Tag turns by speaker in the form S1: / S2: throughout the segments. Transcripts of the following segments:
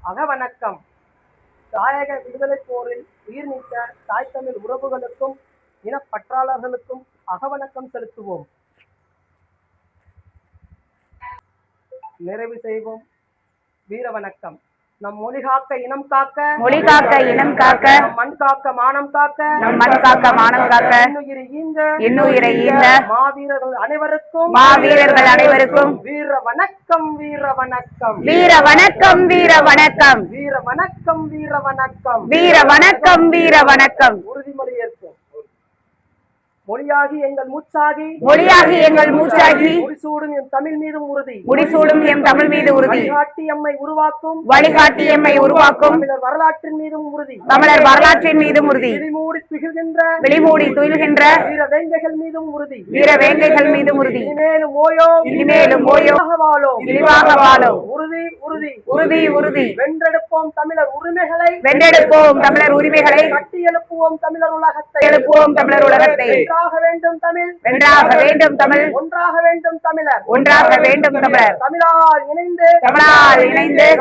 S1: அகவணக்கம். தாயக விடுதலை போரில் உயிர் நீத்த தாய் தமிழ் உறவுகளுக்கும் இனப்பற்றாளர்களுக்கும் அகவணக்கம் செலுத்துவோம். நிறைவு செய்வோம். வீர வணக்கம். நம் மொழி காக்க இனம் காக்க,
S2: மொழி காக்க இனம் காக்க,
S1: மண் காக்க மானம் காக்க,
S2: நம் மண் காக்க மானம் காக்க, இன்னுயிரை ஈந்த
S1: மாவீரர்கள் அனைவருக்கும்
S2: வீர
S1: வணக்கம். வீர வணக்கம்.
S2: வீர வணக்கம். வீர வணக்கம்.
S1: வீர வணக்கம். வீர வணக்கம்.
S2: வீர வணக்கம். வீர வணக்கம்.
S1: உறுதிமொழி ஏற்போம். மொழியாகி எங்கள் மூச்சாகி,
S2: மொழியாகி எங்கள் மூச்சாகி,
S1: முடிசூடும் எம் தமிழ் மீதும் உறுதி,
S2: முடிசூடும் எம் தமிழ் மீது உறுதி,
S1: வழிகாட்டி எம்மை உருவாக்கும்,
S2: வழிகாட்டி எம்மை உருவாக்கும்,
S1: தமிழர் வரலாற்றின் மீதும் உறுதி,
S2: தமிழர் வரலாற்றின் மீதும் உறுதி,
S1: விழிமூடி
S2: துயில்கின்ற
S1: வீர வேங்கைகள் மீதும் உறுதி,
S2: வீர வேங்கைகள் மீதும் உறுதி,
S1: இனிமேலும் ஓயோம்,
S2: இழிவாக வாழோம்,
S1: உறுதி உறுதி
S2: உறுதி உறுதி,
S1: வென்றெடுப்போம் தமிழர் உரிமைகளை,
S2: வென்றெடுப்போம் தமிழர் உரிமைகளை,
S1: கட்டி எழுப்புவோம் தமிழர் உலகத்தை,
S2: எழுப்புவோம் தமிழர் உலகத்தை,
S1: வென்றாக வேண்டும் தமிழ்,
S2: வென்றாக வேண்டும் தமிழ்,
S1: ஒன்றாக வேண்டும் தமிழர்,
S2: ஒன்றாக வேண்டும் தமிழர்,
S1: தமிழால் இணைந்து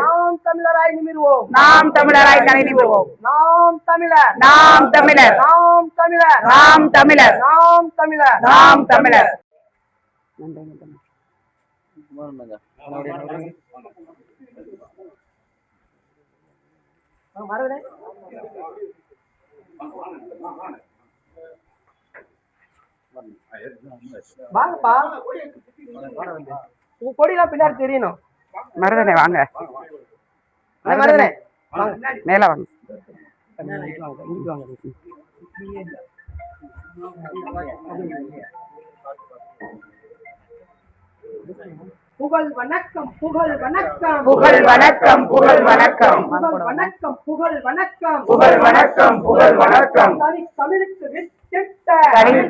S1: நாம் தமிழராய் நிமிர்வோம்,
S2: நாம் தமிழராய் தலை நிமிர்வோம்,
S1: நாம் தமிழர்,
S2: நாம் தமிழர்,
S1: நாம் தமிழர்,
S2: நாம் தமிழர்,
S1: நாம் தமிழர்,
S2: நாம் தமிழர்.
S1: வாங்கப்பா, உங்க கொடிலாம் பின்னாடி தெரியணும்.
S2: மருதனே வாங்க,
S1: மருதனே
S2: மேல வாங்க.
S1: புகழ் வணக்கம். புகழ் வணக்கம்.
S2: புகழ் வணக்கம். புகழ் வணக்கம்.
S1: புகழ் வணக்கம். புகழ் வணக்கம்.
S2: புகழ் வணக்கம். புகழ் வணக்கம்.
S1: தமிழுக்கு வித்திட்ட,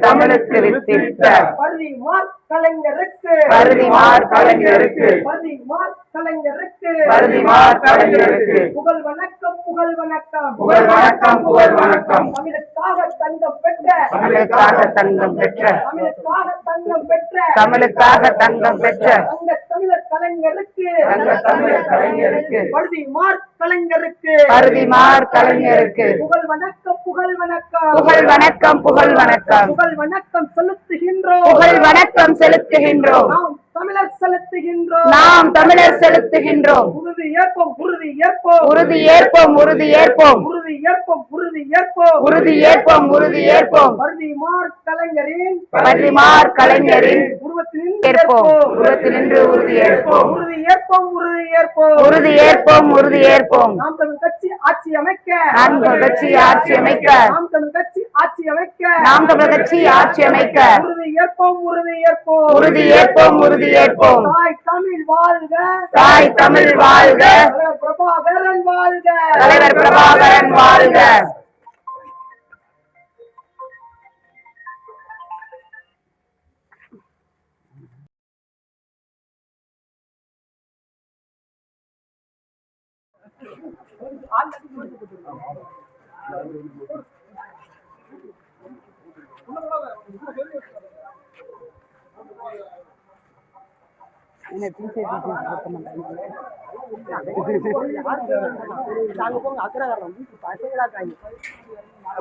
S2: தமிழுக்கு வித்திட்ட
S1: பரிதிமார் கலைஞருக்கு,
S2: பரிதிமார் கலைஞருக்கு,
S1: பரிதிமார் கலைஞருக்கு,
S2: பரிதிமார் கலைஞருக்கு,
S1: புகழ் வணக்கம். புகழ் வணக்கம்.
S2: புகழ் வணக்கம். புகழ் வணக்கம்.
S1: தமிழுக்காக தங்கம் பெற்ற,
S2: தமிழுக்காக தங்கம் பெற்ற,
S1: தமிழுக்காக தங்கம் பெற்ற,
S2: தமிழுக்காக தங்கம் பெற்ற
S1: அந்த தமிழர் கலைஞருக்கு,
S2: அந்த தமிழர் கலைஞருக்கு,
S1: பரிதிமார் கலைஞருக்கு,
S2: பரிதிமார் கலைஞருக்கு,
S1: புகழ் வணக்கம். புகழ் வணக்கம்.
S2: புகழ் வணக்கம். புகழ் வணக்கம்.
S1: புகழ் வணக்கம் செலுத்துகின்றோம்.
S2: புகழ் வணக்கம் செலுத்துகின்றோம்.
S1: நாம் தமிழர் செலுத்துகின்றோம்.
S2: நாம் தமிழர் செலுத்துகின்றோம்.
S1: உறுதி ஏற்போம். உறுதி ஏற்போம்.
S2: உறுதி ஏற்போம். உறுதி ஏற்போம்.
S1: உறுதி ஏற்போம். உறுதி ஏற்போம்.
S2: உறுதி ஏற்போம். உறுதி ஏற்போம்.
S1: பரிதிமார் கலைஞரின்,
S2: பரிதிமார் கலைஞரின்
S1: உருவத்தினின்று
S2: ஏற்போம். உருவத்தினின்று உறுதி ஏற்போம்.
S1: உறுதி ஏற்போம். உறுதி ஏற்போம்.
S2: உறுதி ஏற்போம். உறுதி ஏற்போம்.
S1: நாம் தமிழ் கட்சி ஆட்சி அமைக்க,
S2: நாம் தமிழ் கட்சி ஆட்சி அமைக்க,
S1: நாம் தமிழ் கட்சி ஆட்சி அமைக்க,
S2: நாம் தமிழ் கட்சி ஆட்சி அமைக்க,
S1: உறுதி ஏற்போம். உறுதி ஏற்போம்.
S2: உறுதி ஏற்போம். உறுதி ஏற்போம்.
S1: தாய் தமிழ் வாழ்க,
S2: தாய் தமிழ் வாழ்க,
S1: தலைவர் பிரபாகரன் வாழ்க,
S2: தலைவர் பிரபாகரன் வாழ்க.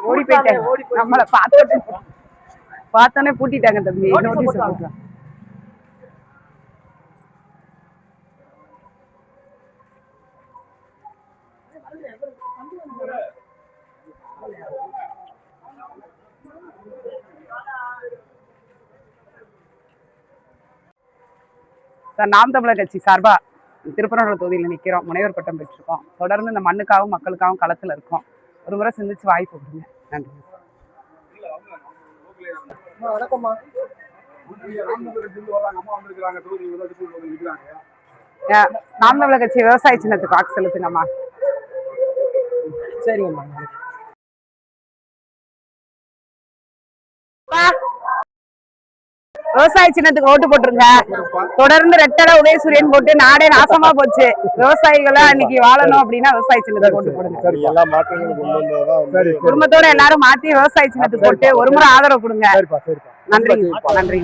S2: ஓடி போயிட்டாங்க, நம்மள பார்த்தோன்னே பூட்டிட்டாங்க தம்பி. நோட்டீஸ் போடுறாங்க. நாம் தமிழர் கட்சி சார்பா திருப்பரங்குன்றம் தொகுதியில் நிற்கிறோம். முனைவர் பட்டம் பெற்றிருக்கோம். தொடர்ந்து இந்த மண்ணுக்காகவும் மக்களுக்காகவும் களத்தில் இருக்கோம். ஒரு முறை சிந்திச்சு வாய்ப்பு கொடுங்க. நன்றி.
S1: வணக்கம்மா.
S2: நாம் தமிழர் கட்சி விவசாய சின்னத்துக்கு வாக்கு செலுத்துங்கம்மா.
S1: சரிங்கம்மா.
S2: விவசாய சின்னத்துக்கு ஓட்டு போட்டுருங்க. தொடர்ந்து ரெட்டட உதயசூரியன் போட்டு நாடே நாசமா போச்சு. விவசாயிகளா இன்னைக்கு வாழணும் அப்படின்னா விவசாய சின்னத்துக்கு ஓட்டு போடுங்க. குடும்பத்தோட எல்லாரும் மாத்தி விவசாய சின்னத்துக்கு போட்டு ஒரு முறை ஆதரவு கொடுங்க. நன்றி. நன்றி.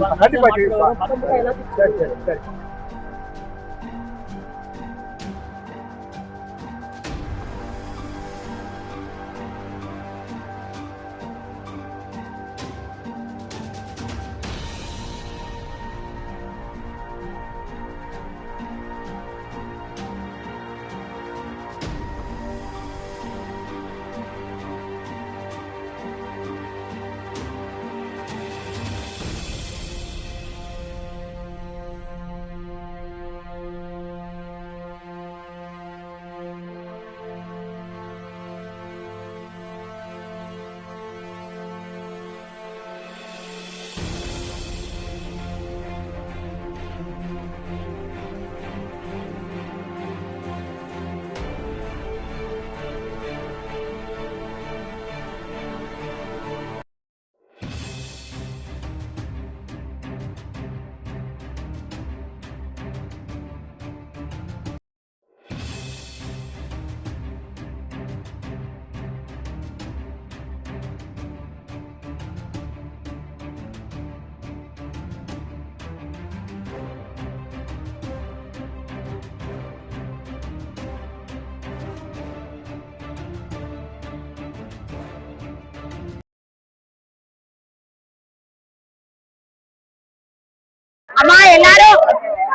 S2: அம்மா எல்லாரும்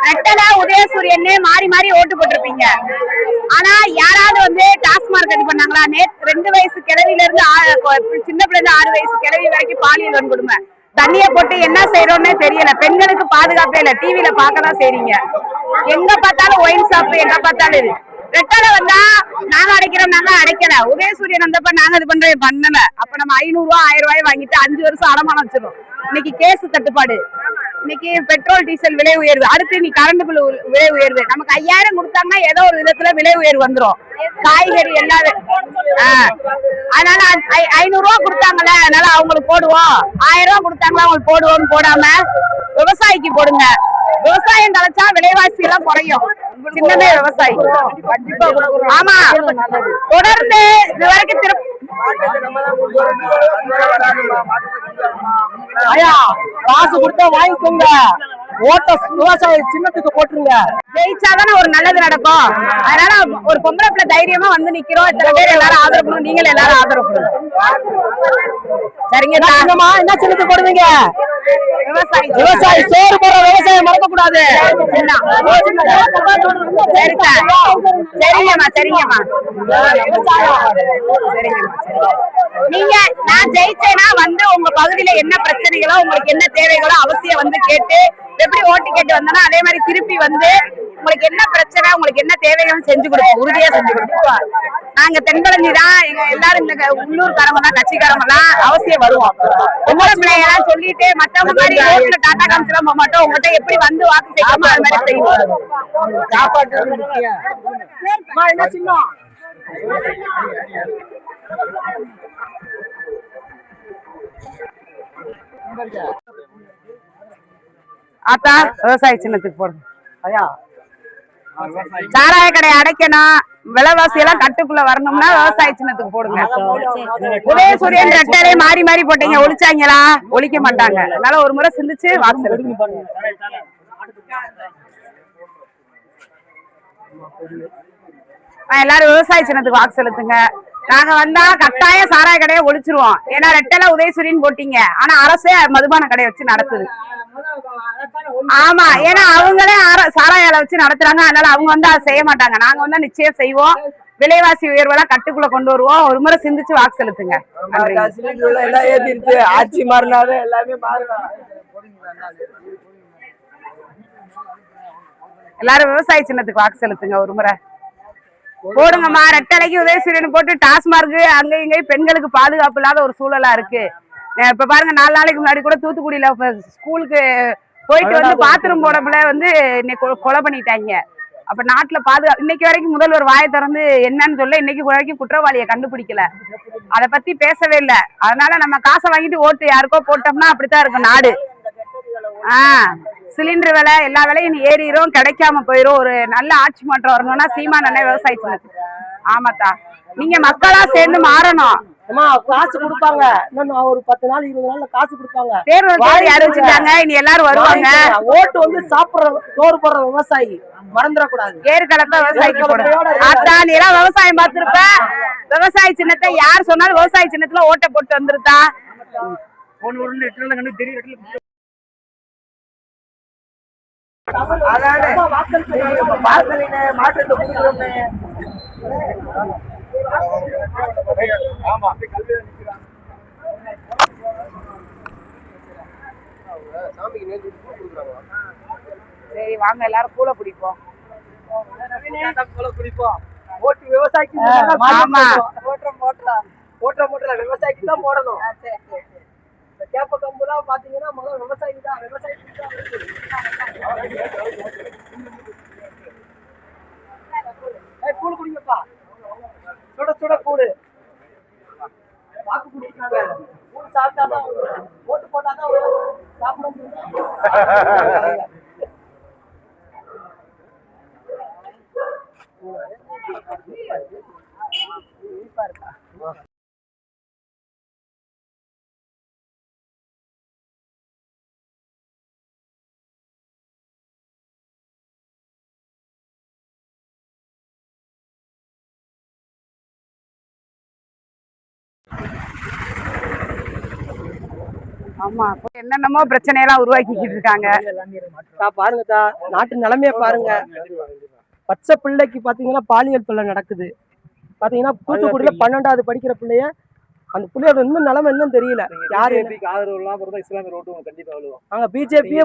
S2: ரெட்டல உதயசூரியன் மாறி மாறி ஓட்டு போட்டிருப்பீங்க. ஆனா யாராவது வந்து டாஸ்மார்க் இது பண்ணாங்களா? 2 வயசு கிழவில இருந்து சின்ன பிள்ளை 6 வயசு கிழவி வரைக்கும் பாலியல் வன்கொடுமை. தண்ணிய போட்டு என்ன செய்யறோம்னே தெரியல. பெண்களுக்கு பாதுகாப்பே இல்ல. டிவில பார்க்கதான் செய்றீங்க. எங்க பார்த்தாலும் ஒயின் ஷாப், எங்க பார்த்தாலும் இது. ரெட்டல வந்தா நாங்க அடைக்கிறோம், நாங்க அடைக்கல. உதயசூரியன் வந்தப்ப நாங்க இது பண்றோம் பண்ணல. அப்ப நம்ம 500 ரூபாய் 1000 ரூபாய் வாங்கிட்டு 5 வருஷம் அடமானம் வச்சிடும். இன்னைக்கு கேஸ் தட்டுப்பாடு, இன்னைக்கு பெட்ரோல் டீசல் விலை உயர்வு, அடுத்து நீ கரண்ட் பில் விலை உயர்வு. நமக்கு 5000 கொடுத்தாங்கன்னா ஏதோ ஒரு விதத்துல விலை உயர்வு வந்துடும். காய்கறி எல்லாமே. அதனால 500 ரூபாய் கொடுத்தாங்கல்ல, அதனால அவங்களுக்கு போடுவோம். 1000 ரூபாய் கொடுத்தாங்களா அவங்களுக்கு போடுவோம்னு போடாம விவசாயிக்கு போடுங்க. விவசாயம் தலைச்சா விலைவாசி எல்லாம் குறையும். சின்னமே விவசாயி. ஆமா, தொடர்ந்து இது வரைக்கும்
S1: ஐயா காசு கொடுத்தா வாங்கிக்கோங்க. ஓட்ட விவசாய சின்னத்துக்கு போட்டுருங்க.
S2: ஜெயிச்சாதானே ஒரு நல்லது நடக்கும். அதனால ஒரு பொம்பளை பிள்ளை தைரியமா வந்து நிக்கிறோம். இத்தனை பேர் எல்லாரும் ஆதரவு பண்ணணும். நீங்களும் எல்லாரும் ஆதரவு பண்ணுங்க. சரிங்க.
S1: என்ன சின்னத்துக்கு போடுவீங்க?
S2: விவசாயி
S1: சோறு போடுற விவசாயம் மறக்க கூடாது.
S2: சரிங்கம்மா சரிங்கம்மா. நீங்க நான் ஜெயிச்சேன்னா வந்து உங்க பகுதியில என்ன பிரச்சனைகளோ உங்களுக்கு என்ன தேவைகளோ அவசியம் வந்து கேட்டு, எப்படி ஓட்டு கேட்டு வந்தோம்னா அதே மாதிரி திருப்பி வந்து உங்களுக்கு என்ன பிரச்சனை, உங்களுக்கு என்ன தேவைகளும் செஞ்சு கொடுப்போம். உறுதியா செஞ்சு கொடுப்போம். நாங்க தென்பழஞ்சி தான். எங்க எல்லாரும் இந்த உள்ளூர்காரங்க தான், கட்சிக்காரங்க தான் அவசியம் வருவோம். உங்களோட பிள்ளைங்க சொல்லிட்டு மத்தவங்க மாதிரி ரோட்ல டாடா காமிச்சலாம் போக மாட்டோம். உங்கள்கிட்ட எப்படி வந்து வாக்கு செய்யணுமோ அது மாதிரி செய்வோம். ஆத்தா விவசாய சின்னத்துக்கு போடுங்க.
S1: ஐயா
S2: சாராய கடையை அடைக்கணும், விலைவாசி எல்லாம் கட்டுக்குள்ள வரணும்னா விவசாய சின்னத்துக்கு போடுங்க. உதயசூரியன் ரெட்டலை மாறி மாறி போட்டீங்க, ஒழிச்சாங்களா? ஒழிக்க மாட்டாங்க. அதனால ஒரு முறை சிந்திச்சு வாக்கு எல்லாரும் விவசாய சின்னத்துக்கு வாக்கு செலுத்துங்க. நாங்க வந்தா கட்டாயம் சாராய கடையை ஒழிச்சிருவோம். ஏன்னா ரெட்டலை உதயசூரியன் போட்டீங்க, ஆனா அரசே மதுபான கடையை வச்சு நடத்துது. ஆமா, ஏன்னா அவங்களே சாராய வச்சு நடத்துறாங்க. அதனால அவங்க வந்து அதை செய்ய மாட்டாங்க. நாங்க வந்து நிச்சயம் செய்வோம். விலைவாசி உயர்வெல்லாம் கட்டுக்குள்ள கொண்டு வருவோம். ஒரு முறை சிந்திச்சு வாக்கு செலுத்துங்க.
S1: ஆட்சி மாறினாவே எல்லாமே மாறும்.
S2: எல்லாரும் விவசாய சின்னத்துக்கு வாக்கு செலுத்துங்க. ஒரு முறை போடுங்கம்மா. ரெட்டலைக்கு உதயசூரியன் போட்டு டாஸ்மார்க் அங்க இங்க பெண்களுக்கு பாதுகாப்பு இல்லாத ஒரு சூழலா இருக்கு. இப்ப பாருங்க, 4 நாளைக்கு முன்னாடி கூட தூத்துக்குடியில ஸ்கூலுக்கு போயிட்டு வந்து பாத்ரூம் போடப்புல வந்து கொலை பண்ணிட்டாங்க. அப்ப நாட்டுல இன்னைக்கு வரைக்கும் முதல்வர் வாயை திறந்து என்னன்னு சொல்ல, இன்னைக்கு வரைக்கும் குற்றவாளியை கண்டுபிடிக்கல. அதை பத்தி பேசவே இல்லை. அதனால நம்ம காசை வாங்கிட்டு ஓட்டு யாருக்கோ போட்டோம்னா அப்படித்தான் இருக்கும் நாடு. சிலிண்டர் விலை எல்லா விலையும் ஏறிடும், கிடைக்காம போயிரும். ஒரு நல்ல ஆட்சி மாற்றம் வரணும்னா சீமான் அண்ணன் விவசாய சின்னத்துக்கு. ஆமாத்தா, நீங்க மக்களா சேர்ந்து மாறணும்.
S1: காசு கொடுப்பாங்க. ஒரு 10 நாள் 20 நாள்ல காசு கொடுப்பாங்க.
S2: தேர்தல் அறிவிச்சுட்டாங்க, இனி எல்லாரும் வருவாங்க.
S1: ஓட்டு வந்து சாப்பிடுற சோறு போடுற விவசாயி மறந்துடக்கூடாது.
S2: ஏற்கனவே விவசாயிக்கு நீ எல்லாம் விவசாயம் பார்த்திருப்ப. விவசாய சின்னத்தை யார் சொன்னாலும் விவசாய சின்னத்துல ஓட்டை போட்டு வந்துருத்தா.
S1: மாற்றத்தை கொடுக்குறோம்.
S2: சரி வாங்க, எல்லாரும் கூல குடிப்போம்.
S1: ஓட்டு விவசாயிக்கு விவசாயிக்கு தான் போடணும். கேப்ப கம்புலாம் பாத்தீங்கன்னா முதல்ல விவசாயிக்கு தான். விவசாயிக்கு தான் கூழ் குடிங்கப்பா. சுட சுட கூழு. வாக்கு குடிக்கிறாங்க. கூழ் சாப்பிட்டாதான் ஓட்டு போட்டாதான் சாப்பிட முடியும்.
S2: ஆமா என்னென்னமோ பிரச்சனையெல்லாம் உருவாக்கிக்கிட்டு இருக்காங்க.
S1: பாருங்கதா, நாட்டு நிலைமைய பாருங்க. பச்சை பிள்ளைக்கு பாத்தீங்கன்னா பாலியல் தொல்லை நடக்குது. பாத்தீங்கன்னா தூத்துக்குடியில 12வது படிக்கிற பிள்ளைய, அந்த பிள்ளையோட இன்னும் நிலைமை இன்னும் தெரியல. யாரு நாங்க பிஜேபி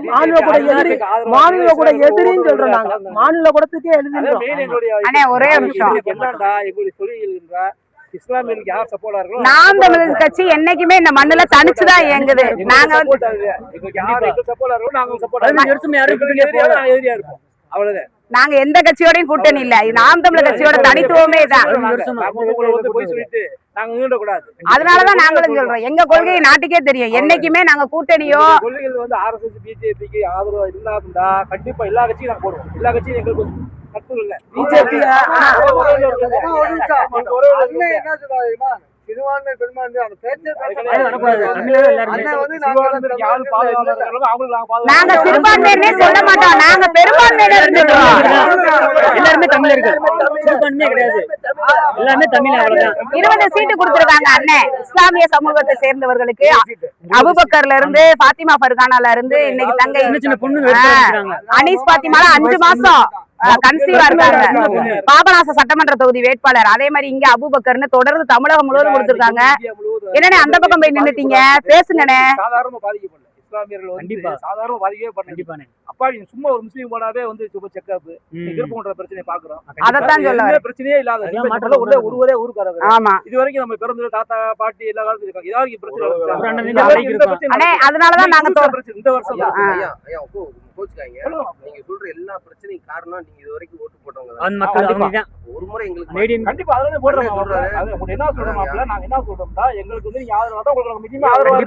S1: மாநில கூட எதிரின்னு சொல்றோம். நாங்க மாநில கூடத்துக்கே எழுதிருக்கோம்.
S2: ஒரே நிமிஷம்,
S1: இஸ்லாமியர்களுக்கு யார் சப்போர்ட்டா இருக்கோ
S2: நாம் தமிழர் கட்சி என்னைக்குமே இந்த மண்ணுல தனிச்சுதான் இயங்குது. நாங்க நாங்க எந்த கட்சியோடையும் கூட்டணி இல்ல. நாம் தமிழர் கட்சியோட தனித்துவமே தான். அதனாலதான் நாங்களும் சொல்றோம், எங்க கொள்கை நாட்டுக்கே தெரியும். என்னைக்குமே நாங்க கூட்டணியோ
S1: கொள்கைகள் வந்து RSS பிஜேபிக்கு ஆதரவா இல்லாம கண்டிப்பா எல்லா கட்சியும் நாங்க போடுவோம். எல்லா கட்சியும் எங்களுக்கு பிஜேபி
S2: நாங்க சிறுபான்மையினே சொல்ல மாட்டோம். நாங்க பெரும்பான்மையினர்
S3: எல்லாருமே தமிழர்கள், சிறுபான்மையே கிடையாது, எல்லாமே தமிழ்.
S2: 20 சீட்டு கொடுத்திருக்காங்க அண்ணன். இஸ்லாமிய சமூகத்தை சேர்ந்தவர்களுக்கு அபுபக்கர்ல இருந்து பாத்திமா ஃபர்கானால இருந்து இன்னைக்கு தங்கை
S3: சின்ன பொண்ணு
S2: அனீஸ் பாத்திமால 5 மாசம் கன்சீவா இருக்காங்க. பாபநாச சட்டமன்ற தொகுதி வேட்பாளர். அதே மாதிரி இங்க அபுபக்கர்னு தொடர்ந்து தமிழகம் முழுவதும் கொடுத்திருக்காங்க. என்னண்ணே அந்த பக்கம் போய் நின்னுட்டீங்க, பேசுங்கண்ணே.
S1: சாதாரண பாதிக்கப்படல இஸ்லாமியர்கள் கண்டிப்பா சாதாரண பாதிக்கவே பண்ண. அப்பா சும்மா ஒரு முஸ்லீம் போனாவே வந்து செக்அப் திருப்பன்ற பிரச்சனையை பாக்குறோம்.
S2: அதத்தான் சொல்ல
S1: பிரச்சனையே இல்லாத ஒருவரே ஊருக்காரங்க.
S2: ஆமா,
S1: இது வரைக்கும் நம்ம பிறந்த தாத்தா பாட்டி எல்லா காலத்துக்கும் இருக்காங்க. ஏதாவது
S2: பிரச்சனை. அதனாலதான் நாங்க
S1: இந்த வருஷம்
S4: நீங்க சொல்ற எல்லா பிரச்சனையும் காரணம் நீங்க இது வரைக்கும் ஓட்டு போட்டவங்க. ஒரு முறை எங்களுக்கு
S1: கண்டிப்பா அதுல போடுறோம். என்ன சொல்றோம், நாங்க என்ன சொல்றோம்னா எங்களுக்கு வந்து நீங்க ஆதரவா தான் உங்களுக்கு மினிமம் ஆதரவா.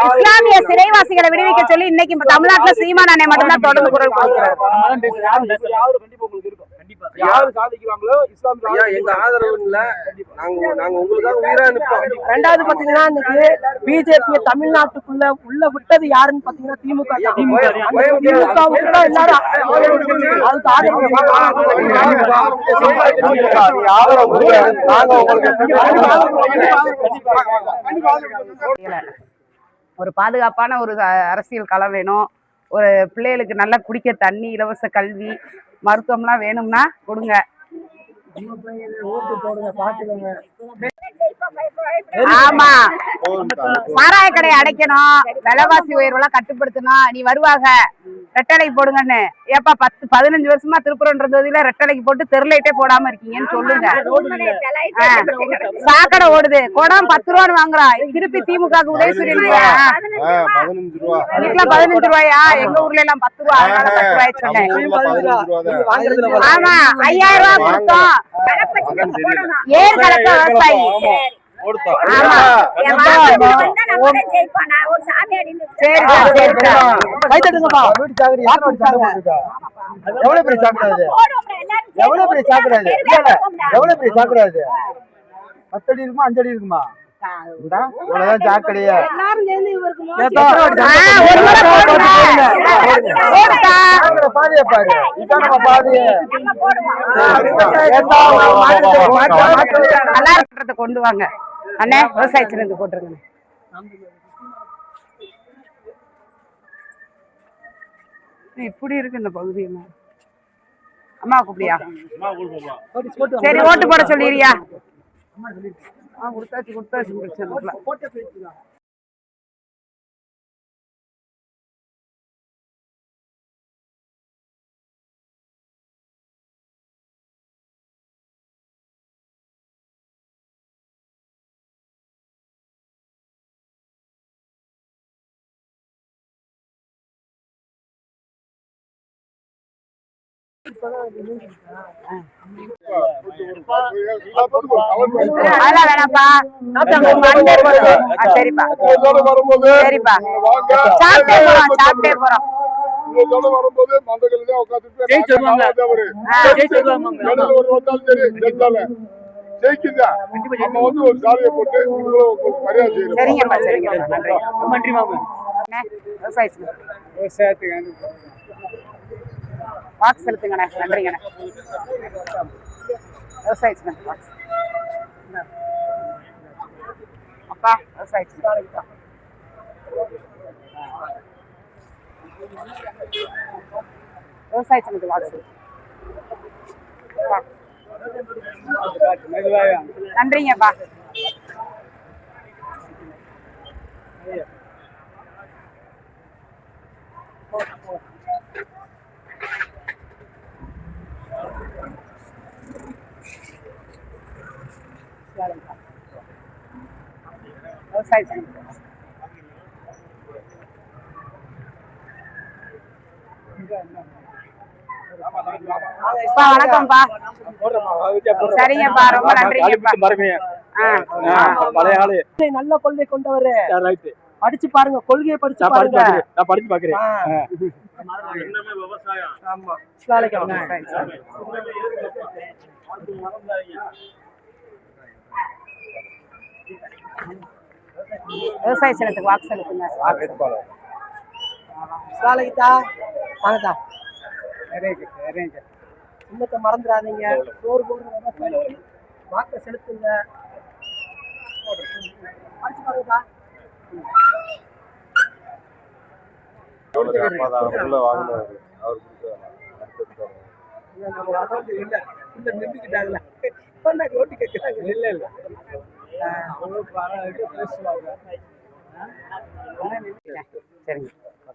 S2: இஸ்லாமிய சிறைவாசிகளை விடுவிக்க சொல்லி இன்னைக்கு தமிழ்நாட்டுல சீமான் அண்ணன் மட்டும்தான் தொடர்ந்து குரல் கொடுக்கிறார்.
S1: யாரு சாதிக்கிறாங்களோ இஸ்லாமிய
S4: எங்க ஆதரவு இல்ல, நாங்க உங்களுக்காக உயிரா நிற்போம்.
S1: ரெண்டாவது பாத்தீங்கன்னா இன்னைக்கு பிஜேபி தமிழ்நாட்டுக்குள்ள உள்ள விட்டது யாருன்னு பாத்தீங்கன்னா திமுக.
S2: ஒரு பாதுகாப்பான ஒரு அரசியல் களம் வேணும். ஒரு பிள்ளைகளுக்கு நல்லா குடிக்க தண்ணி, இலவச கல்வி, மருத்துவம்லாம் வேணும்னா கொடுங்க. ஆமா, சாராய கடையை அடைக்கணும், விலைவாசி உயர்வெல்லாம் கட்டுப்படுத்தணும். நீ வருவாங்க ரெட்டலைக்கு போடுங்கன்னு. ஏப்பா 10-15 வருஷமா திருப்பரன்றதுல ரெட்டலைக்கு போட்டு தெருலைட்டே போடாம இருக்கீங்கன்னு சொல்லுங்க. சாக்கடை ஓடுது, குடம் 10 ரூபான்னு வாங்குறான். திருப்பி திமுக உதயசூரியன் 15 ரூபாயா? எங்க ஊர்ல எல்லாம் 10 ரூபா, அதனால 10 ரூபாய் சொன்னேன். ஆமா, 5000 ரூபாய் கொடுத்தோம். ஏர் கலக்க விவசாயி.
S5: பத்தடி இருக்குமா 5 அடி இருக்குமா? ஜாக்கடையா
S2: கொண்டு வாங்க அண்ணே. விவசாயத்திலிருந்து போட்டுருங்க. இப்படி இருக்கு இந்த பகுதி. அம்மா கூப்பிடியா? சரி, ஓட்டு போட சொல்லிடுறியா? கொடுத்தாச்சு பிரச்சனை. அதெல்லாம் வேணாப்பா. சரிப்பா சரிப்பா, சாப்பிட்டே போறோம்.
S5: வரும்போது மந்தகள் உட்காந்து ஜெயிக்குதா நம்ம வந்து ஒரு சாலையை போட்டு மரியாதை செய்யணும்.
S2: சரிங்கப்பா, சரிங்க, நன்றி மாமா. விவசாயத்துக்கு வாக்கு செலுத்துங்கண்ணே. நன்றிங்கண்ணே. விவசாய சின்னத்துக்கு box. அப்பா விவசாய சின்னம். விவசாய சின்னத்துக்கு box. நன்றிங்கப்பா. விவசாய சின்னத்துக்கு box. அப்பா வணக்கம்ப்பா. சரிங்கப்பா, ரொம்ப நன்றிங்கப்பா.
S3: பழைய ஆளு
S1: நல்ல கொள்கை கொண்டவரு.
S3: ரைட்.
S1: படிச்சு பாருங்க, கொள்கையை படிச்சு
S3: நான்
S1: பாருங்க.
S3: படிச்சு பாக்குறேன்.
S1: ஆமா. அஸ்ஸலாமு அலைக்கும்.
S2: விவசாய சின்னத்துக்கு வாக்கு செலுத்துங்க.
S1: வாங்கத்தா. சின்னத்தை மறந்துடாதீங்க. சோறு போடுற விவசாயிக்கு வாக்கை செலுத்துங்க. படிச்சு பாருங்கப்பா.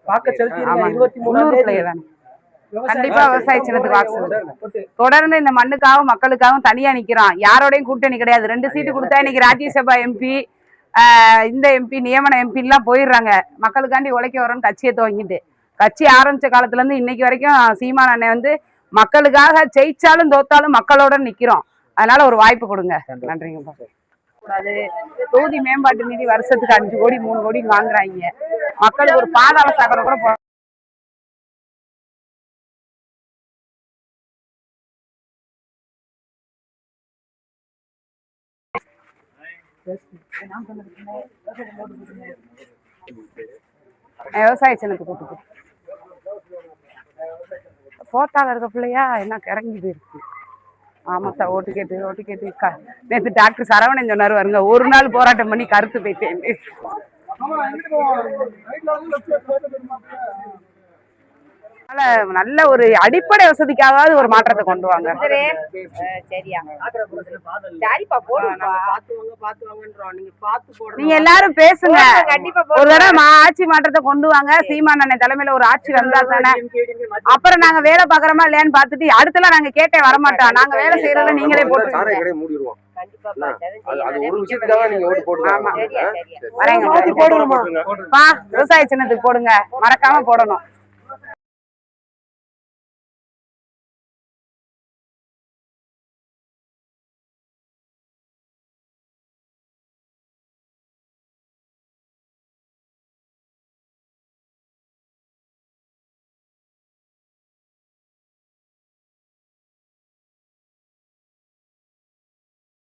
S1: வாக்கை செலுத்திடுங்க. 23
S2: கண்டிப்பா விவசாய சின்னத்துக்கு வாக்கு செலுத்துங்க. தொடர்ந்து இந்த மண்ணுக்காகவும் மக்களுக்காகவும் தனியா நிக்கிறோம். யாரோடையும் கூட்டணி கிடையாது. 2 சீட்டு கொடுத்தா இன்னைக்கு ராஜ்யசபா எம்பி, இந்த எம்பி, நியமன எம்பி எல்லாம் போயிடுறாங்க. மக்களுக்காண்டி உழைக்க வரோன்னு கட்சியை துவங்கிட்டு, கட்சி ஆரம்பிச்ச காலத்துல இருந்து இன்னைக்கு வரைக்கும் சீமான் அண்ணன் வந்து மக்களுக்காக ஜெயிச்சாலும் தோத்தாலும் மக்களோட நிக்கிறோம். அதனால ஒரு வாய்ப்பு கொடுங்க. நன்றிங்கப்பா. கூடாது. தொகுதி மேம்பாட்டு நிதி வருஷத்துக்கு 5 கோடி 3 கோடி வாங்குறாங்க. மக்களுக்கு ஒரு பாதாள சாக்கடை கூட விவசாய சின்னத்துக்கு கூட்டு போட்டால இருக்க பிள்ளையா என்ன கிறங்கி போயிருக்கு. ஆமாத்தா, ஓட்டு கேட்டு நேற்று டாக்டர் சரவணன் சொன்னாரு வருங்க, ஒரு நாள் போராட்டம் பண்ணி கருத்து போயிட்டேன். நல்ல ஒரு அடிப்படை வசதிக்காவது ஒரு மாற்றத்தை கொண்டு வாங்க. நீங்க எல்லாரும் பேசுங்க. ஒரு தடவை ஆட்சி மாற்றத்தை கொண்டு வாங்க. சீமான் அண்ணன் தலைமையில ஒரு ஆட்சி வந்தா தானே அப்புறம் நாங்க வேலை பாக்குறோமா இல்லையான்னு பாத்துட்டு அடுத்தலாம் நாங்க கேட்டே வரமாட்டோம். நாங்க வேலை செய்யறத நீங்களே போட்டு விவசாய சின்னத்துக்கு போடுங்க, மறக்காம போடணும்.